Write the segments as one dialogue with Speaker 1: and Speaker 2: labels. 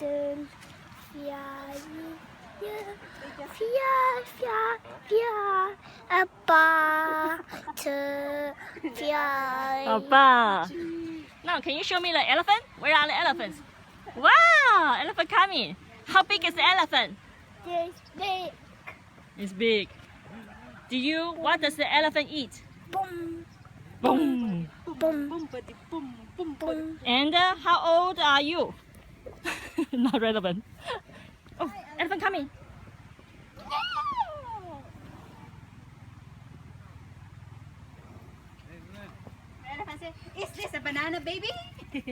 Speaker 1: garden.
Speaker 2: Papa. Now, can you show me the elephant? Where are the elephants? Wow, elephant coming. How big is the elephant?
Speaker 1: This big.
Speaker 2: It's big. What does the elephant eat?
Speaker 1: Boom.
Speaker 2: Boom.
Speaker 1: Boom. Boom.
Speaker 2: And how old are you? Not relevant. Oh, elephant coming.
Speaker 3: Elephant say, "Is this a banana, baby?"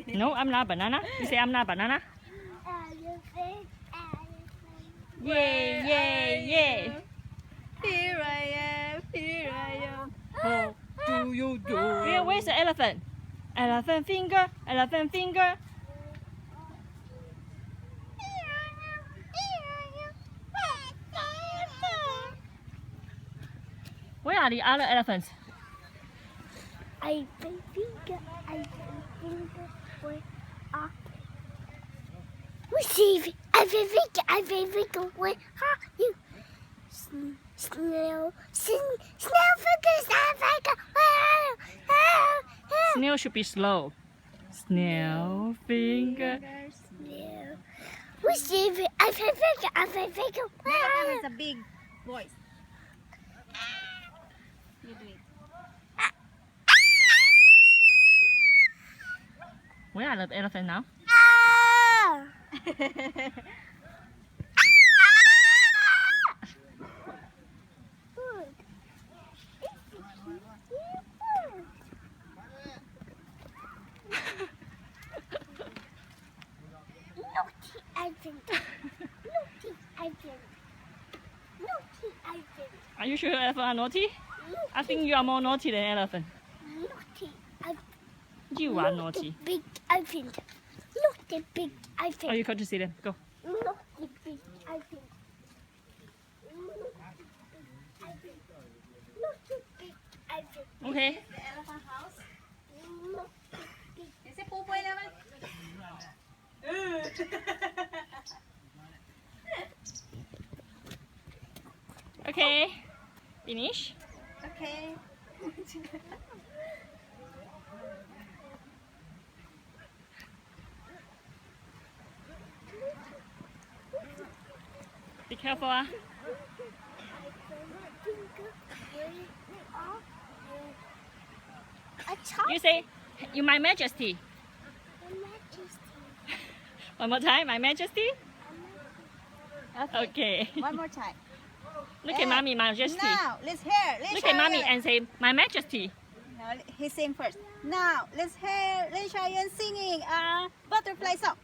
Speaker 2: No, I'm not banana. You say I'm not banana?
Speaker 1: Elephant.
Speaker 2: Yay, yay, yay.
Speaker 3: Here I am. Here I am.
Speaker 2: How do you do? Where's the elephant? Elephant finger, elephant finger. Where are the other elephants?
Speaker 1: I think where are receive? I think where are you? Snail fingers.
Speaker 2: Snail should be slow. Snail finger.
Speaker 1: Snail. Receive. I think
Speaker 3: Elephant has a big voice. You do it.
Speaker 2: Where are the elephants now?
Speaker 1: Ah!
Speaker 2: Are you sure elephants are naughty? I think you are more naughty than elephant. You are naughty.
Speaker 1: Big elephant. Look the big elephant.
Speaker 2: Oh, you got to see them. Go.
Speaker 1: Look the big elephant. Look the big elephant.
Speaker 2: Okay.
Speaker 3: The elephant house.
Speaker 1: Look the big.
Speaker 3: Is it Popo elephant?
Speaker 2: Okay. Finish.
Speaker 3: Okay.
Speaker 2: Be careful. Ah.
Speaker 1: A child.
Speaker 2: You say, "You, my majesty." One more time, my majesty. Okay.
Speaker 3: One more time.
Speaker 2: Look at mommy, majesty.
Speaker 3: Now, let's hear.
Speaker 2: Look at mommy and say, "My majesty."
Speaker 3: No, he's saying first. Now, let's hear Lin Shaoyan singing a butterfly song.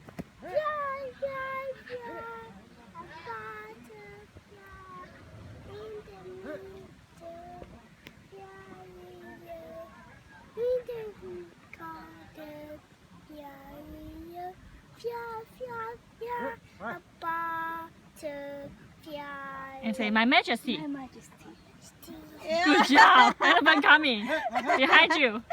Speaker 2: And say, "My majesty."
Speaker 1: My majesty.
Speaker 2: Good job. Elephant coming behind you.